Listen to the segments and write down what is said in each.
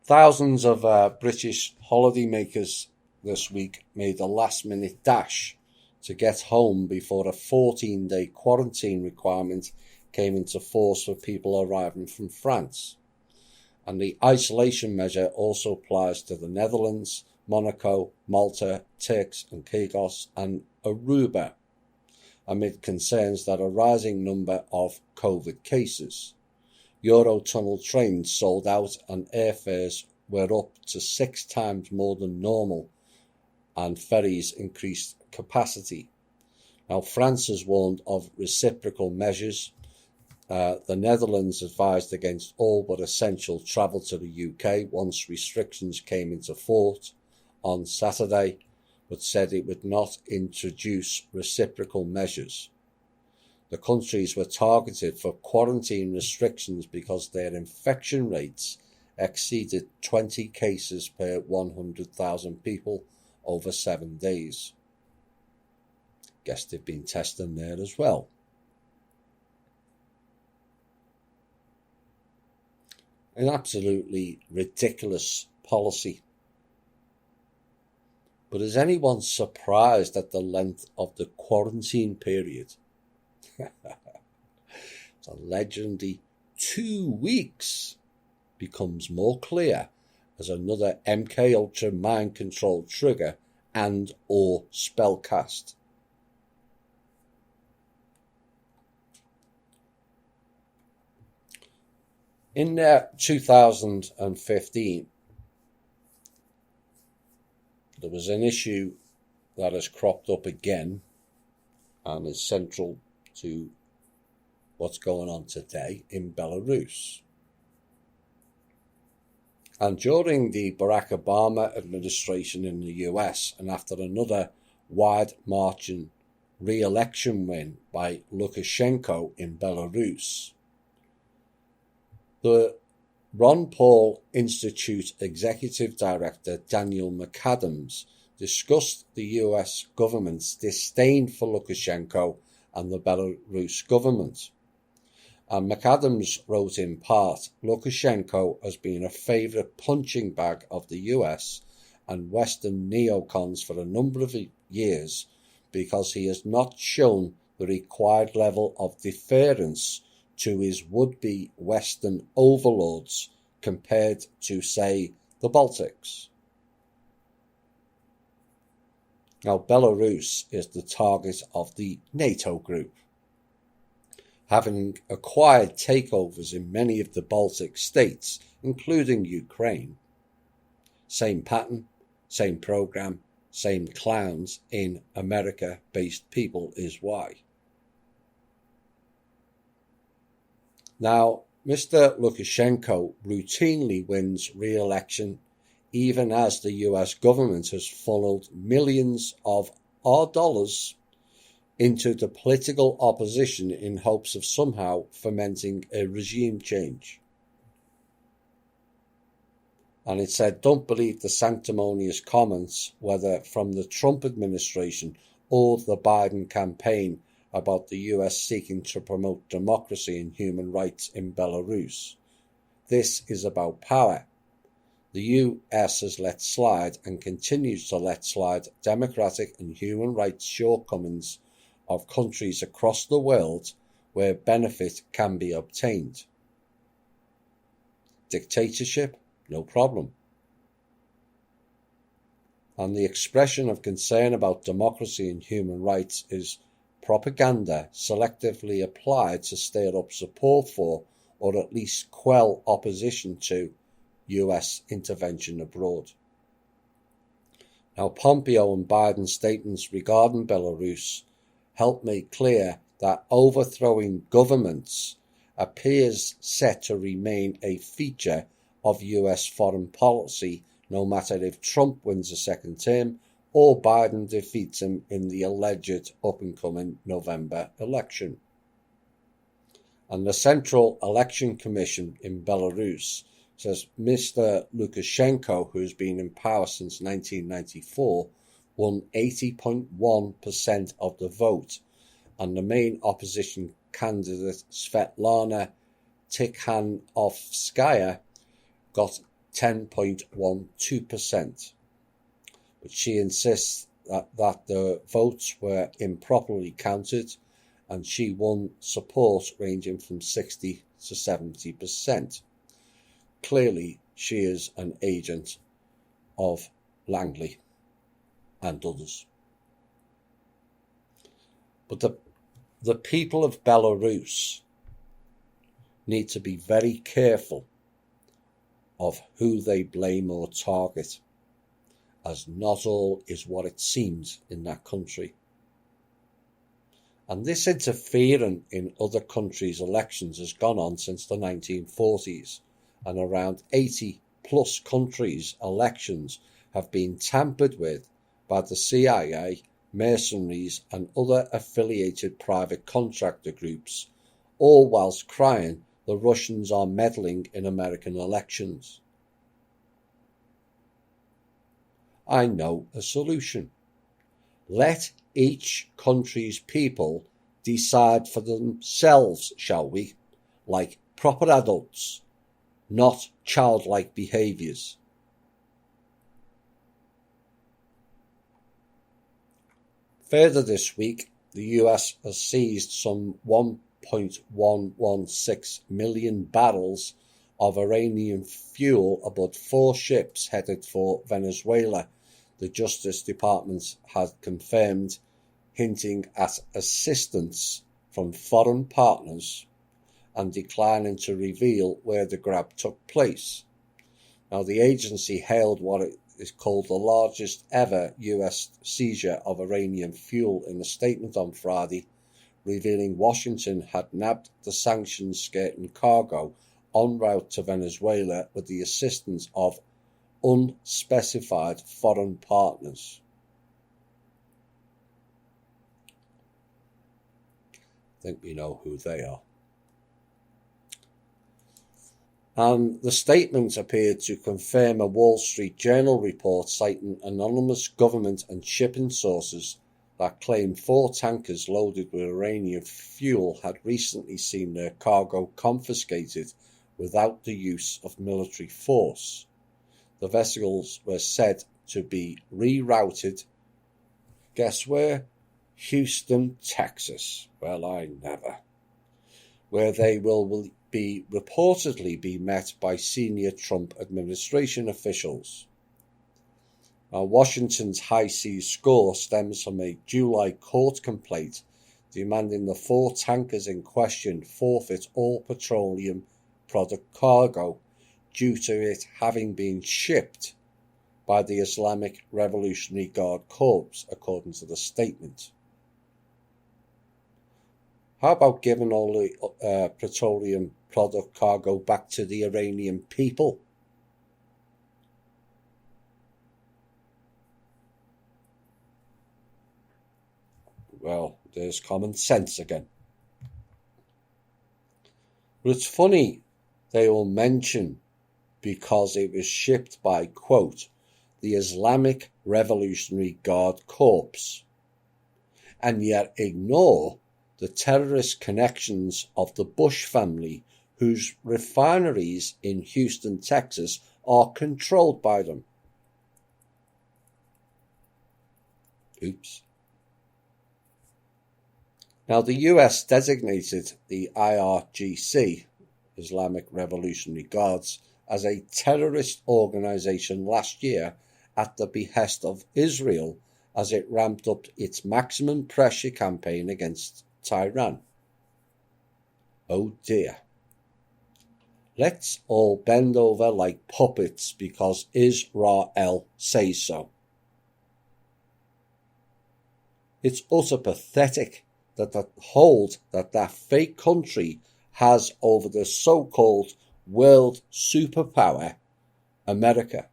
Thousands of British holidaymakers this week made a last-minute dash to get home before a 14-day quarantine requirement came into force for people arriving from France. And the isolation measure also applies to the Netherlands, Monaco, Malta, Turks and Caicos and Aruba, amid concerns that a rising number of COVID cases. Eurotunnel trains sold out and airfares were up to 6 times more than normal, and ferries increased capacity. Now, France has warned of reciprocal measures. The Netherlands advised against all but essential travel to the UK once restrictions came into force on Saturday, but said it would not introduce reciprocal measures. The countries were targeted for quarantine restrictions because their infection rates exceeded 20 cases per 100,000 people over 7 days. Guess they've been testing there as well. An absolutely ridiculous policy. But is anyone surprised at the length of the quarantine period? It's a legendary 2 weeks becomes more clear as another MK Ultra mind control trigger and or spellcast. In 2015, there was an issue that has cropped up again and is central to what's going on today in Belarus. And during the Barack Obama administration in the US, and after another wide-margin re-election win by Lukashenko in Belarus, the Ron Paul Institute Executive Director Daniel McAdams discussed the US government's disdain for Lukashenko and the Belarus government. And McAdams wrote in part, Lukashenko has been a favourite punching bag of the US and Western neocons for a number of years because he has not shown the required level of deference to his would-be Western overlords compared to, say, the Baltics. Now, Belarus is the target of the NATO group, having acquired takeovers in many of the Baltic states, including Ukraine. Same pattern, same program, same clowns in America-based people is why. Now, Mr. Lukashenko routinely wins re-election even as the US government has funneled millions of our dollars into the political opposition in hopes of somehow fomenting a regime change. And it said, don't believe the sanctimonious comments, whether from the Trump administration or the Biden campaign, about the US seeking to promote democracy and human rights in Belarus. This is about power. The US has let slide and continues to let slide democratic and human rights shortcomings of countries across the world where benefit can be obtained. Dictatorship? No problem. And the expression of concern about democracy and human rights is propaganda selectively applied to stir up support for, or at least quell opposition to, US intervention abroad. Now, Pompeo and Biden's statements regarding Belarus help make clear that overthrowing governments appears set to remain a feature of US foreign policy, no matter if Trump wins a second term or Biden defeats him in the alleged up-and-coming November election. And the Central Election Commission in Belarus says Mr. Lukashenko, who has been in power since 1994, won 80.1% of the vote, and the main opposition candidate Svetlana Tikhanovskaya got 10.12%. But she insists that the votes were improperly counted, and she won support ranging from 60 to 70%. Clearly, she is an agent of Langley and others. But the people of Belarus need to be very careful of who they blame or target, as not all is what it seems in that country. And this interfering in other countries' elections has gone on since the 1940s, and around 80 plus countries' elections have been tampered with by the CIA, mercenaries and other affiliated private contractor groups, all whilst crying the Russians are meddling in American elections. I know a solution. Let each country's people decide for themselves, shall we, like proper adults, not childlike behaviours. Further this week, the US has seized some 1.116 million barrels of Iranian fuel aboard 4 ships headed for Venezuela, the Justice Department has confirmed, hinting at assistance from foreign partners and declining to reveal where the grab took place. Now, the agency hailed what it is called the largest ever US seizure of Iranian fuel in a statement on Friday, revealing Washington had nabbed the sanctions-skirting cargo en route to Venezuela with the assistance of unspecified foreign partners. I think we know who they are. And the statement appeared to confirm a Wall Street Journal report citing anonymous government and shipping sources that claimed 4 tankers loaded with Iranian fuel had recently seen their cargo confiscated without the use of military force. The vessels were said to be rerouted. Guess where? Houston, Texas. Well, I never. Where they will reportedly be met by senior Trump administration officials. Now, Washington's high seas score stems from a July court complaint demanding the 4 tankers in question forfeit all petroleum product cargo due to it having been shipped by the Islamic Revolutionary Guard Corps, according to the statement. How about giving all the petroleum product cargo back to the Iranian people? Well, there's common sense again. But it's funny they all mention because it was shipped by, quote, the Islamic Revolutionary Guard Corps, and yet ignore the terrorist connections of the Bush family, whose refineries in Houston, Texas, are controlled by them. Oops. Now, the US designated the IRGC, Islamic Revolutionary Guards, as a terrorist organization last year at the behest of Israel as it ramped up its maximum pressure campaign against Tehran. Oh dear. Let's all bend over like puppets because Israel says so. It's utter pathetic that the hold that fake country has over the so-called world superpower, America.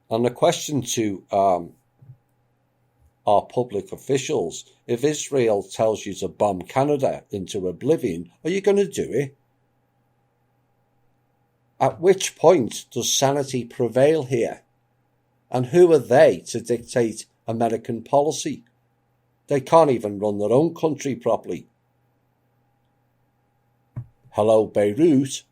And the question to our public officials, if Israel tells you to bomb Canada into oblivion, are you going to do it? At which point does sanity prevail here? And who are they to dictate American policy? They can't even run their own country properly. Hello, Beirut.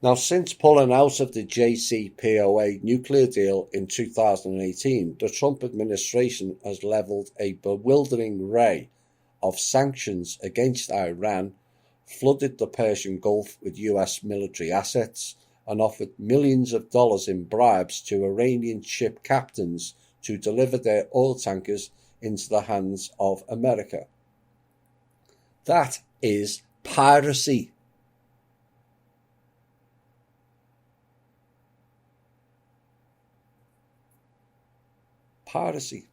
Now, since pulling out of the JCPOA nuclear deal in 2018, the Trump administration has leveled a bewildering array of sanctions against Iran, flooded the Persian Gulf with US military assets, and offered millions of dollars in bribes to Iranian ship captains to deliver their oil tankers into the hands of America. That is piracy. Piracy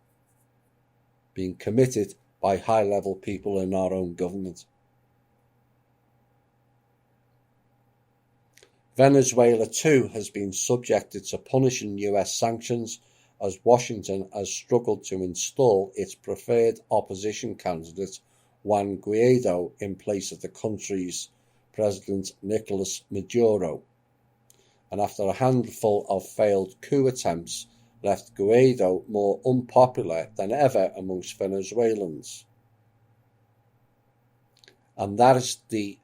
being committed by high-level people in our own government. Venezuela too has been subjected to punishing US sanctions as Washington has struggled to install its preferred opposition candidate Juan Guaido in place of the country's President Nicolas Maduro, and after a handful of failed coup attempts left Guaido more unpopular than ever amongst Venezuelans. And that is the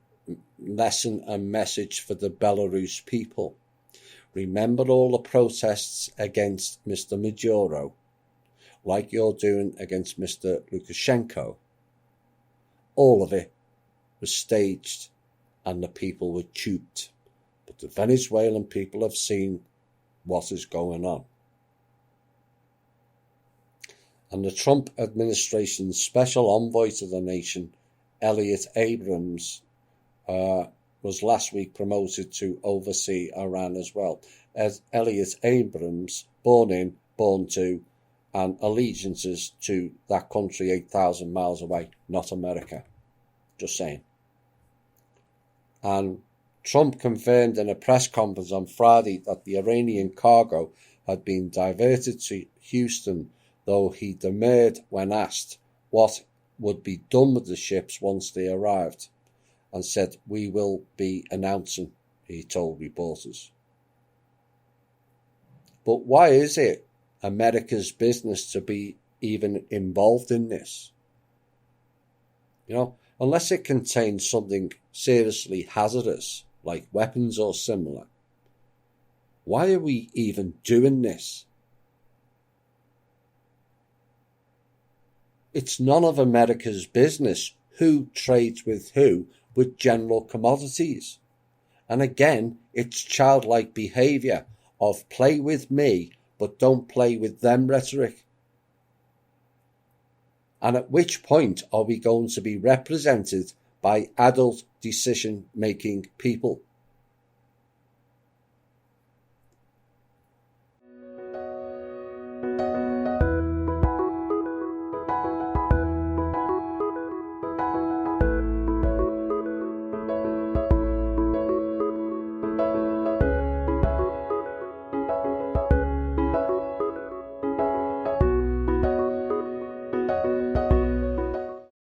lesson and message for the Belarus people. Remember all the protests against Mr. Maduro, like you're doing against Mr. Lukashenko. All of it was staged and the people were duped. But the Venezuelan people have seen what is going on. And the Trump administration's special envoy to the nation, Elliot Abrams, was last week promoted to oversee Iran as well. As Elliot Abrams, born in, born to, and allegiances to that country 8,000 miles away, not America. Just saying. And Trump confirmed in a press conference on Friday that the Iranian cargo had been diverted to Houston, though he demurred when asked what would be done with the ships once they arrived, and said, "We will be announcing," he told reporters. But why is it America's business to be even involved in this? Unless it contains something seriously hazardous, like weapons or similar. Why are we even doing this? It's none of America's business who trades with who with general commodities. And again, it's childlike behaviour of play with me, but don't play with them rhetoric. And at which point are we going to be represented by adult decision-making people?